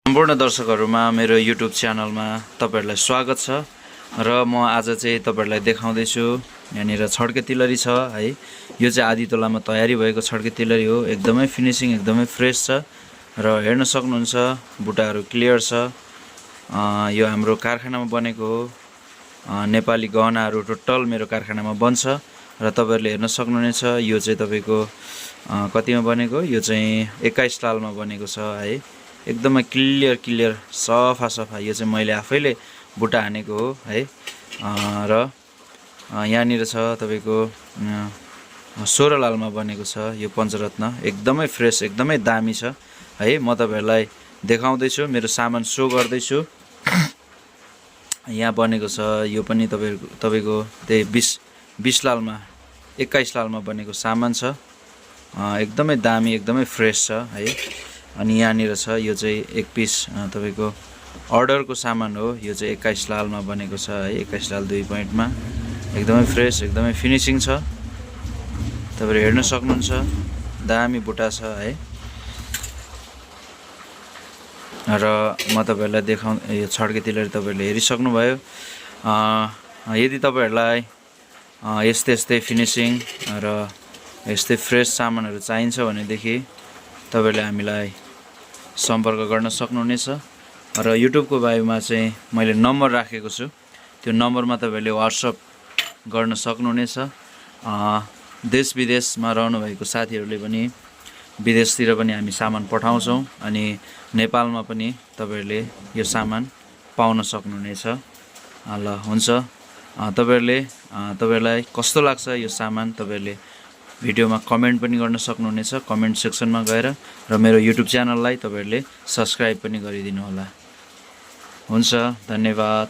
सम्पूर्ण दर्शकहरुमा मेरो YouTube च्यानलमा तपाईहरुलाई स्वागत छ र म आज चाहिँ तपाईहरुलाई देखाउँदै छु यहाँनिर छड्के तिलरी छ है। यो चाहिँ आधी तोलामा तयारी भएको छड्के तिलरी हो। एकदमै फिनिशिङ एकदमै फ्रेश छ र हेर्न सक्नुहुन्छ बुटाहरु क्लियर छ। यो हाम्रो कारखानामा बनेको हो। नेपाली गहनाहरु टोटल मेरो कारखानामा बन्छ र तपाईहरुले हेर्न सक्नुहुनेछ। यो चाहिँ तपाईको कतिमा बनेको, यो चाहिँ 21 सालमा बनेको छ है। एकदमै क्लियर सफा यो चाहिँ मैले आफैले बुटा हानेको हो है। र यहाँनिर छ तपाईको 16 लालमा बनेको छ यो पञ्चरत्न। एकदमै फ्रेश एकदमै दामी छ है। म तपाईहरुलाई देखाउँदै छु, मेरो सामान शो गर्दै छु। यहाँ बनेको छ यो पनि तपाईको त्यही 20 लालमा 21 लालमा बनेको सामान छ। एकदमै दामी एकदमै फ्रेश छ है। अनि यहाँनिर छ यो चाहिँ एक पिस तपाईको अर्डरको सामान हो। यो चाहिँ 21 लालमा बनेको छ है। 21 लाल 2 पोइन्टमा एकदमै फ्रेस एकदमै फिनिशिङ छ। तपाईहरुले हेर्न सक्नुहुन्छ दामी बुटा छ है। र म तपाईहरुलाई यो छड्के तिलरी तपाईहरुले हेरिसक्नु भयो। यदि तपाईहरुलाई यस्तै फिनिशिङ र यस्तै फ्रेश सामानहरु चाहिन्छ भनेदेखि तपाईहरुले हामीलाई सम्पर्क गर्न सक्नुहुनेछ। र YouTube को बायोमा चाहिँ मैले नम्बर राखेको छु। त्यो नम्बरमा तपाईहरुले WhatsApp गर्न सक्नुहुनेछ। देश विदेशमा रहनु भएको साथीहरुले पनि विदेशतिर पनि हामी सामान पठाउँछौं अनि नेपालमा पनि तपाईहरुले यो सामान पाउन सक्नुहुनेछ। ल हुन्छ। तपाईहरुलाई कस्तो लाग्छ यो सामान तपाईहरुले भिडियोमा कमेन्ट पनि गर्न सक्नुहुनेछ। कमेन्ट सेक्सनमा गएर र मेरो YouTube च्यानललाई तपाईहरुले सब्स्क्राइब पनि गरिदिनु होला। हुन्छ, धन्यवाद।